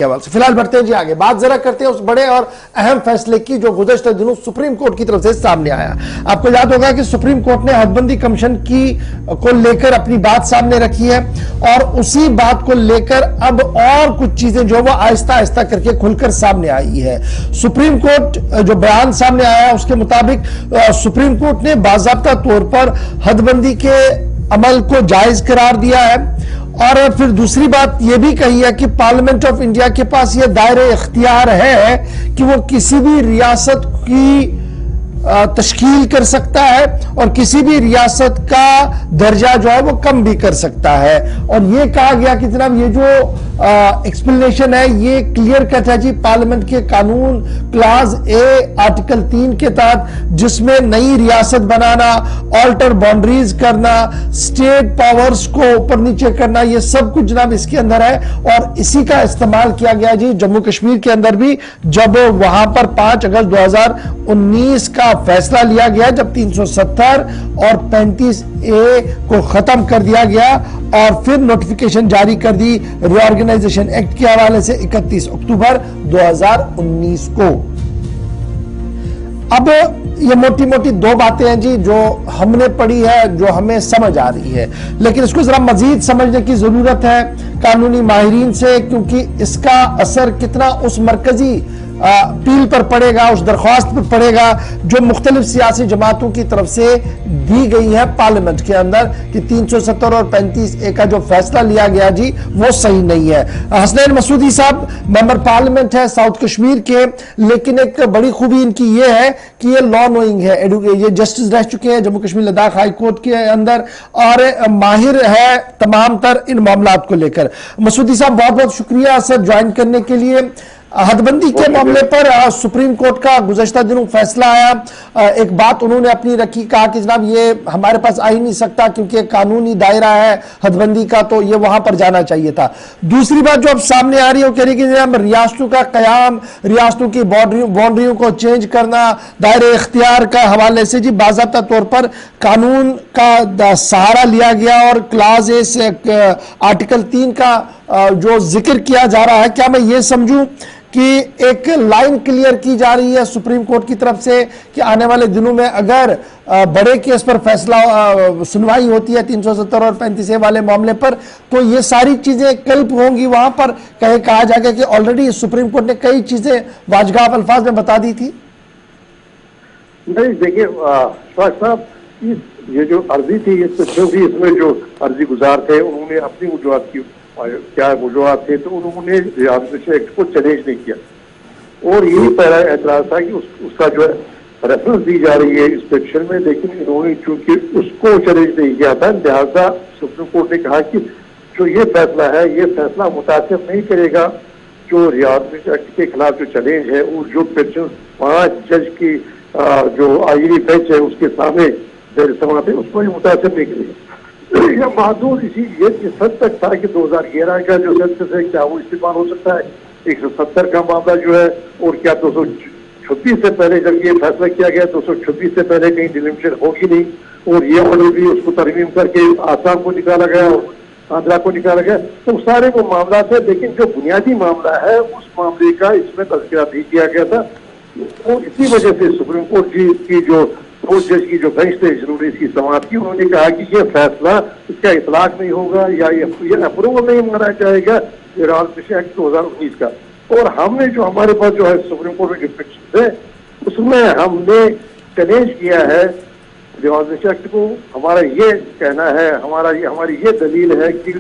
فی الحال بڑھتے ہیں جی آگے، بات ذرا کرتے ہیں اس بڑے اور اہم فیصلے کی جو گزشتہ دنوں سپریم کورٹ کی طرف سے سامنے آیا۔ آپ کو یاد ہوگا کہ سپریم کورٹ نے حد بندی کمیشن کو لے کر اپنی بات سامنے رکھی ہے، اور اسی بات کو لے کر اب اور کچھ چیزیں جو وہ آہستہ آہستہ کر کے کھل کر سامنے آئی ہے۔ سپریم کورٹ جو بیان سامنے آیا ہے اس کے مطابق سپریم کورٹ نے باضابطہ طور پر حد بندی کے عمل کو جائز قرار دیا ہے، اور پھر دوسری بات یہ بھی کہی ہے کہ پارلیمنٹ آف انڈیا کے پاس یہ دائرہ اختیار ہے کہ وہ کسی بھی ریاست کی تشکیل کر سکتا ہے اور کسی بھی ریاست کا درجہ جو ہے وہ کم بھی کر سکتا ہے۔ اور یہ کہا گیا کہ جناب یہ جو ایکسپلینیشن ہے یہ کلیئر کٹ ہے جی پارلیمنٹ کے قانون کلاز اے آرٹیکل 3 کے تحت، جس میں نئی ریاست بنانا، آلٹر باؤنڈریز کرنا، سٹیٹ پاورز کو اوپر نیچے کرنا، یہ سب کچھ جناب اس کے اندر ہے۔ اور اسی کا استعمال کیا گیا جی جموں کشمیر کے اندر بھی، جب وہاں پر 5 اگست 2019 کا فیصلہ لیا گیا، جب 370 اور 35A کو ختم کر دیا گیا اور پھر نوٹیفیکیشن جاری کر دی ری آرگنائزیشن ایکٹ کے حوالے سے 31 اکتوبر 2019 کو۔ اب یہ موٹی موٹی دو باتیں ہیں جی جو ہم نے پڑھی ہے، جو ہمیں سمجھ آ رہی ہے، لیکن اس کو ذرا مزید سمجھنے کی ضرورت ہے قانونی ماہرین سے، کیونکہ اس کا اثر کتنا اس مرکزی اپیل پر پڑے گا، اس درخواست پر پڑے گا جو مختلف سیاسی جماعتوں کی طرف سے دی گئی ہے پارلیمنٹ کے اندر، کہ 370 اور 35A کا جو فیصلہ لیا گیا جی وہ صحیح نہیں ہے۔ حسنین مسعودی صاحب ممبر پارلیمنٹ ہے ساؤتھ کشمیر کے، لیکن ایک بڑی خوبی ان کی یہ ہے کہ یہ لا نوئنگ ہے، یہ جسٹس رہ چکے ہیں جموں کشمیر لداخ ہائی کورٹ کے اندر، اور ماہر ہے تمام تر ان معاملات کو لے کر۔ مسعودی صاحب بہت بہت شکریہ سر جوائن کرنے کے لیے۔ حد بندی کے معاملے پر سپریم کورٹ کا گزشتہ دنوں فیصلہ آیا، ایک بات انہوں نے اپنی رکھی، کہا کہ جناب یہ ہمارے پاس آ ہی نہیں سکتا کیونکہ قانونی دائرہ ہے حد بندی کا، تو یہ وہاں پر جانا چاہیے تھا۔ دوسری بات جو اب سامنے آ رہی ہے وہ کہہ رہی ہے کہ جناب ریاستوں کا قیام، ریاستوں کی باؤنڈریوں کو چینج کرنا، دائرہ اختیار کا حوالے سے جی باضابطہ طور پر قانون کا سہارا لیا گیا، اور کلاز اے سے آرٹیکل 3 کا جو ذکر کیا جا رہا ہے، کیا میں یہ سمجھوں کہ ایک لائن کلیئر کی جا رہی ہے سپریم کورٹ کی طرف سے کہ آنے والے دنوں میں اگر بڑے کیس پر فیصلہ سنوائی ہوتی ہے 370 اور 35A والے معاملے پر، تو یہ ساری چیزیں کلپ ہوں گی وہاں پر؟ کہا جائے گا کہ آلریڈی سپریم کورٹ نے کئی چیزیں واجگاب الفاظ میں بتا دی تھی؟ نہیں دیکھیے شفاق صاحب، یہ جو عرضی تھی اس میں جو عرضی گزار تھے انہوں نے اپنی وجوہات کی کیا وجوہات تھے، تو انہوں نے ریاستوں ایکٹ کو چیلنج نہیں کیا، اور یہی پہلا اعتراض تھا کہ اس کا جو ہے ریفرنس دی جا رہی ہے اس پیٹیشن میں، لیکن انہوں نے چونکہ اس کو چیلنج نہیں کیا تھا، لہٰذا سپریم کورٹ نے کہا کہ جو یہ فیصلہ ہے یہ فیصلہ متاثر نہیں کرے گا جو ریاستوں ایکٹ کے خلاف جو چیلنج ہے، اور جو پیٹیشن 5 جج کی جو آئینی بینچ ہے اس کے سامنے زیر سماعت ہے اس کو یہ متاثر نہیں کرے گا۔ یہ محدود یہ اس حد تک تھا کہ 2011 کا جو سینسس ہے کیا وہ استعمال ہو سکتا ہے، 170 کا معاملہ جو ہے، اور کیا 226 سے پہلے جب یہ فیصلہ کیا گیا 226 سے پہلے کہیں ڈیلیمیشن ہوگی نہیں، اور یہ آرڈر بھی اس کو ترمیم کر کے آسام کو نکالا گیا اور آندھرا کو نکالا گیا، تو سارے وہ معاملات ہیں، لیکن جو بنیادی معاملہ ہے اس معاملے کا اس میں تذکرہ نہیں کیا گیا تھا، اور اسی وجہ سے سپریم کورٹ کی جو جج کی جو بینچ تھے جنہوں نے اس کی سماعت کی، انہوں نے کہا کہ یہ فیصلہ اس کا اطلاق نہیں ہوگا یا یہ اپروول نہیں مانا جائے گا ریاستوں ایکٹ 2019 کا۔ اور ہم نے جو ہمارے پاس جو ہے سپریم کورٹ میں ڈسکشن ہے اس میں ہم نے چیلنج کیا ہے ریاستوں ایکٹ کو۔ ہمارا یہ کہنا ہے، ہماری یہ دلیل ہے کہ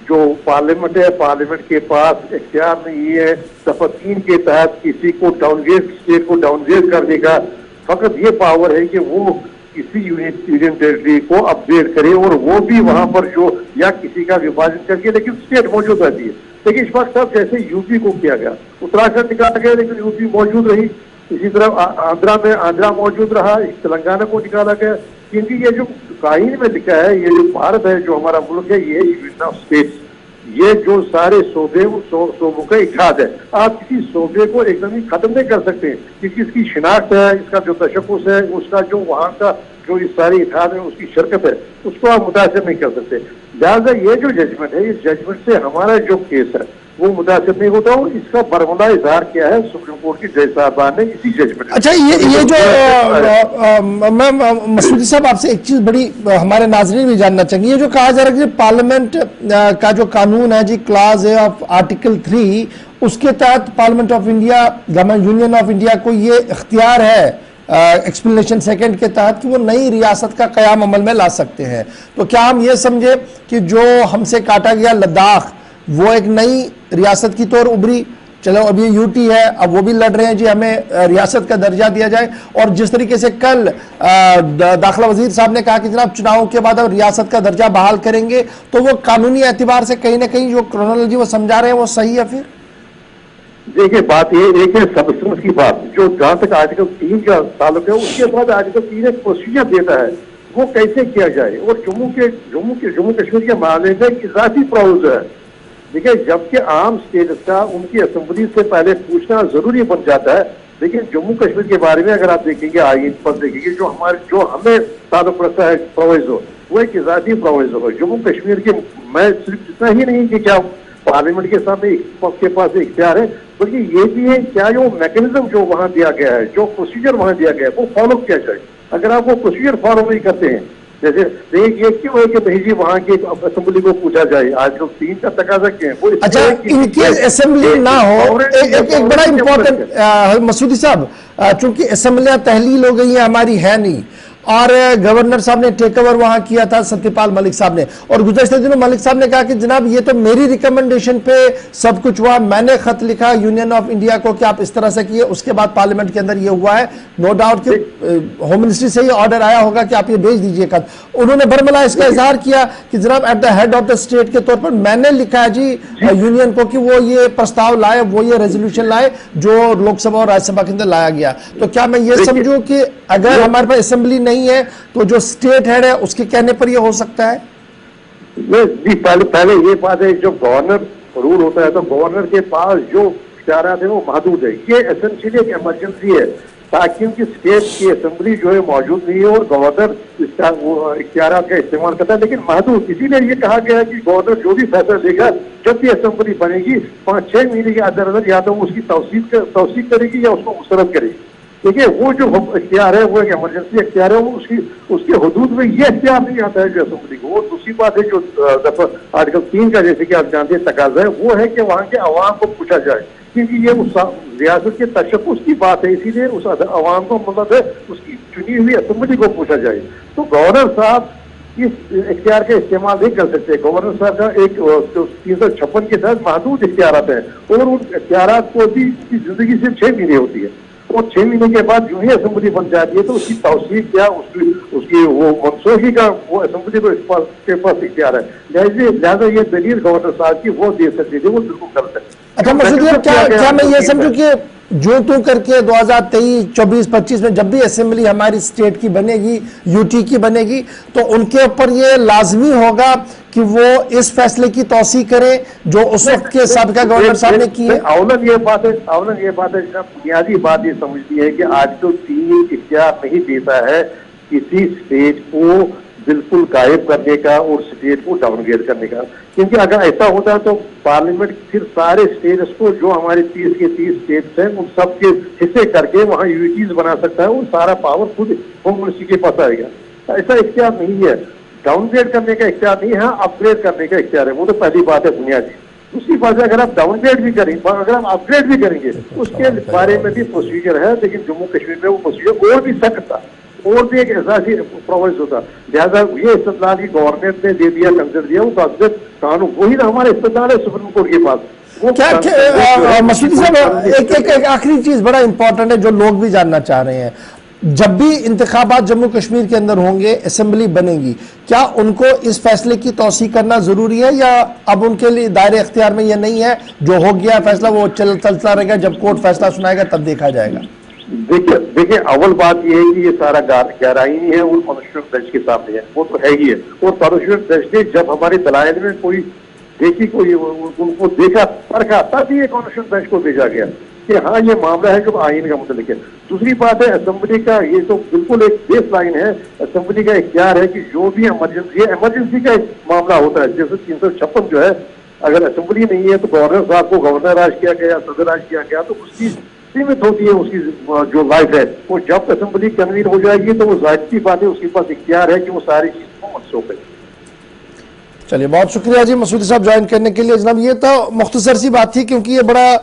جو پارلیمنٹ ہے، پارلیمنٹ کے پاس اختیار نہیں ہے دفعہ 3 کے تحت کسی کو ڈاؤن گریڈ، اسٹیٹ کو ڈاؤن گریڈ کرنے کا، فقط یہ پاور ہے کہ وہ کسی یونین ٹیریٹری کو اپ گریڈ کرے، اور وہ بھی وہاں پر جو یا کسی کا وبھاجن کر کے، لیکن اسٹیٹ موجود رہتی ہے۔ لیکن اشفاق صاحب جیسے یوپی کو کیا گیا، اتراکھنڈ نکالا گیا لیکن یوپی موجود رہی، اسی طرح آندھرا موجود رہا، تلنگانہ کو نکالا گیا، کیونکہ یہ جو قائن میں لکھا ہے، یہ جو بھارت ہے جو ہمارا ملک ہے یہ یونین آف اسٹیٹس، یہ جو سارے صوبے صوبوں کا اتحاد ہے، آپ کسی صوبے کو ایک دم ہی ختم نہیں کر سکتے، کیونکہ اس کی شناخت ہے، اس کا جو تشخص ہے، اس کا جو وہاں کا جو اس ساری اتحاد میں اس کی شرکت ہے، اس کو آپ متاثر نہیں کر سکتے۔ لہٰذا یہ جو ججمنٹ ہے، اس ججمنٹ سے ہمارا جو کیس ہے وہ متاثر نہیں ہوتا. اور اس کا برملا اظہار کیا ہے سپریم کورٹ کی جج صاحبان نے اسی ججمنٹ. اچھا یہ جو میں مسعودی صاحب آپ سے ایک چیز بڑی ہمارے ناظرین بھی جاننا چاہیں گے, یہ جو کہا جا رہا ہے کہ پارلیمنٹ کا جو قانون ہے جی کلاز ہے آف آرٹیکل 3, اس کے تحت parliament of India, government union of India کو یہ اختیار ہے ایکسپلینیشن سیکنڈ کے تحت کہ وہ نئی ریاست کا قیام عمل میں لا سکتے ہیں. تو کیا ہم یہ سمجھے کہ جو ہم سے کاٹا گیا لداخ وہ ایک نئی ریاست کی طور ابری؟ چلو اب یہ یو ٹی ہے, اب وہ بھی لڑ رہے ہیں جی ہمیں ریاست کا درجہ دیا جائے. اور جس طریقے سے کل داخلہ وزیر صاحب نے کہا کہ جناب چناؤں کے بعد اب ریاست کا درجہ بحال کریں گے, تو وہ قانونی اعتبار سے کہیں نہ کہیں جو کرونالوجی وہ سمجھا رہے ہیں وہ صحیح ہے؟ پھر دیکھیں بات یہ ایک ہے سبسٹنس کی بات, جو جہاں تک آرٹیکل 3 کا تعلق ہے اس کے بعد آرٹیکل 3 ایک پروسیجر دیتا ہے وہ کیسے کیا جائے. اور جموں کشمیر کے معاملے میں اضافی پروویژن ہے. دیکھیں جبکہ عام اسٹیٹس کا ان کی اسمبلی سے پہلے پوچھنا ضروری بن جاتا ہے, لیکن جموں کشمیر کے بارے میں اگر آپ دیکھیں گے آئین پر دیکھیں گے جو ہمیں تعلق رکھتا ہے پروویژن, وہ ایک اضافی پروویژن ہے. جموں کشمیر کے میں صرف اتنا ہی نہیں کہ کیا پارلیمنٹ کے سامنے کے پاس اختیار ہے, بلکہ یہ بھی ہے کیا جو میکنزم جو وہاں دیا گیا ہے, جو پروسیجر وہاں دیا گیا ہے وہ فالو کیا جائے. اگر آپ وہ پروسیجر فالو نہیں کرتے ہیں, جیسے یہ کیوں ہے کہ نہیں جی وہاں کی اسمبلی کو پوچھا جائے, آرٹیکل 3 کا تقاضا کیا ہے. اچھا ان کیس اسمبلی نہ ہو, ایک بڑا امپورٹنٹ مسعودی صاحب, چونکہ اسمبلیاں تحلیل ہو گئی ہیں ہماری ہے نہیں, اور گورنر صاحب نے ٹیک اوور وہاں کیا تھا ستیہ پال ملک صاحب نے, اور گزشتہ دنوں ملک صاحب نے کہا کہ جناب یہ تو میری ریکمنڈیشن پہ سب کچھ ہوا, میں نے خط لکھا یونین آف انڈیا کو کہ آپ اس طرح سے کیے, اس کے بعد پارلیمنٹ کے اندر یہ ہوا ہے. نو ڈاؤٹ کہ ہوم منسٹری سے یہ آرڈر آیا ہوگا کہ آپ یہ بھیج دیجئے خط. انہوں نے برملا اس کا اظہار کیا کہ جناب at the head of the state کے طور پر میں نے لکھا ہے جی یونین کو کہ وہ یہ پرستاؤ لائے, وہ یہ ریزولوشن لائے جو لوک سبھا اور راجیہ سبھا کے اندر لایا گیا. تو کیا میں یہ سمجھوں کہ اگر ہمارے پاس اسمبلی نہیں ہے تو جو اسٹیٹ ہیڈ ہے اس کے کہنے پر یہ ہو سکتا ہے؟ جی پہلے یہ بات ہے, جو گورنر رول ہوتا ہے تو گورنر کے پاس جو اختیارات ہیں وہ محدود ہے. یہ ایسنشلی ایک ایمرجنسی ہے تاکہ ان کی اسٹیٹ کی اسمبلی جو ہے موجود نہیں ہے اور گورنر اس کا اختیارات کا استعمال کرتا ہے, لیکن محدود. اسی لیے یہ کہا گیا ہے کہ گورنر جو بھی فیصلہ لے گا جب بھی اسمبلی بنے گی 5-6 مہینے کے اندر یا تو اس کی توثیق کرے گی یا اس کو مسترد کرے گی. دیکھیے وہ جو اختیار ہے وہ ایک ایمرجنسی اختیار ہے, وہ اس کے حدود میں یہ اختیار نہیں آتا ہے جو اسمبلی کو. وہ دوسری بات ہے جو آرٹیکل 3 کا جیسے کہ آپ جانتے ہیں تقاضا ہے, وہ ہے کہ وہاں کے عوام کو پوچھا جائے, کیونکہ یہ اس ریاست کے تشخص کی بات ہے, اسی لیے اس عوام کو مطلب ہے اس کی چنی ہوئی اسمبلی کو پوچھا جائے. تو گورنر صاحب اس اختیار کا استعمال نہیں کر سکتے. گورنر صاحب کا ایک 356 کے تحت محدود اختیارات ہیں, اور ان اختیارات کو بھی اس کی زندگی صرف 6 مہینے ہوتی ہے, اور 6 مہینے کے بعد جو ہی اسمبلی بن جاتی ہے تو اس کی توثیق یا اس کی وہ منسوخی کا وہ اسمبلی کو کے پاس اختیار ہے. لہٰذا یہ دلیل گورنر صاحب کی وہ دے سکتی تھی, وہ بالکل غلط ہے. اچھا مسعودی صاحب, کیا میں یہ سمجھوں کہ جو تو کر کے 2023, 24, 25 میں جب بھی اسمبلی ہماری اسٹیٹ کی بنے گی, یو ٹی کی بنے گی, تو ان کے اوپر یہ لازمی ہوگا کہ وہ اس فیصلے کی توثیق کریں جو اس وقت کے سابقہ گورنر صاحب نے کی ہے؟ اولن یہ بات ہے بنیادی بات یہ سمجھتی ہے کہ آرٹیکل 3 اختیار نہیں دیتا ہے کسی اسٹیٹ کو بالکل غائب کرنے کا اور اسٹیٹ کو ڈاؤن گریڈ کرنے کا, کیونکہ اگر ایسا ہوتا تو پارلیمنٹ پھر سارے اسٹیٹس کو جو ہمارے 30 کے 30 اسٹیٹس ہیں ان سب کے حصے کر کے وہاں یونٹیز بنا سکتا ہے, اور سارا پاور خود ہوم منسٹری کے پاس آئے گا. ایسا اختیار نہیں ہے, ڈاؤن گریڈ کرنے کا اختیار نہیں ہے, اپ گریڈ کرنے کا اختیار ہے. وہ تو پہلی بات ہے بنیادی. دوسری بات ہے اگر آپ ڈاؤن گریڈ بھی کریں گے, اگر ہم اپ گریڈ بھی کریں گے اس کے بارے میں بھی پروسیجر ہے, لیکن جموں کشمیر میں وہ پروسیجر اور بھی سخت تھا, اور بھی ایک احساسی پرووائز ہوتا. لہٰذا یہ استدلال کی گورنمنٹ نے دے دیا, کنسر دیا, وہ باضابطہ قانون وہی نا ہمارا استدلال ہے سپریم کورٹ کے پاس. مسعودی صاحب ایک آخری چیز بڑا امپورٹنٹ ہے جو لوگ بھی جاننا چاہ رہے ہیں, جب بھی انتخابات جموں کشمیر کے اندر ہوں گے, اسمبلی بنے گی, کیا ان کو اس فیصلے کی توثیق کرنا ضروری ہے یا اب ان کے لیے دائرے اختیار میں یہ نہیں ہے, جو ہو گیا فیصلہ وہ چلتا رہے گا, جب کورٹ فیصلہ سنائے گا تب دیکھا جائے گا؟ دیکھیں اول بات یہ ہے کہ یہ سارا گہرائی نہیں ہے, وہ کانسٹیٹیوشنل بینچ کے سامنے ہے, وہ تو ہے ہی ہے. اور کانسٹیٹیوشنل بینچ نے جب ہمارے دلائل میں کوئی ان کو دیکھا پرکھا تب یہ کانسٹیٹیوشنل بینچ کو بھیجا گیا کہ ہاں یہ معاملہ ہے جو آئین کا متعلق ہے. دوسری بات ہے اسمبلی کا, یہ تو بالکل ایک بیس لائن ہے, اسمبلی کا اختیار ہے کہ جو بھی ایمرجنسی ہے, ایمرجنسی کا ایک معاملہ ہوتا ہے, جیسے 356 جو ہے اگر اسمبلی نہیں ہے تو گورنر صاحب کو گورنر راج کیا گیا, صدر راج کیا گیا, تو اس کی سیمت ہوتی ہے اس کی جو لائف ہے. وہ جب اسمبلی کنوین ہو جائے گی تو وہ ذاتی بات ہے, اس کے پاس اختیار ہے کہ وہ ساری چیز کو منسوخ کرے. چلیے بہت شکریہ جی مسعودی صاحب جوائن کرنے کے لیے. جناب یہ تو مختصر سی بات تھی, کیونکہ یہ بڑا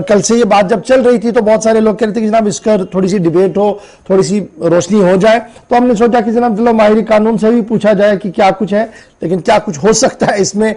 کل سے یہ بات جب چل رہی تھی تو بہت سارے لوگ کہہ رہے تھے کہ جناب اس پر تھوڑی سی ڈیبیٹ ہو, تھوڑی سی روشنی ہو جائے, تو ہم نے سوچا کہ جناب چلو ماہر قانون سے بھی پوچھا جائے کہ کیا کچھ ہے, لیکن کیا کچھ ہو سکتا ہے اس میں.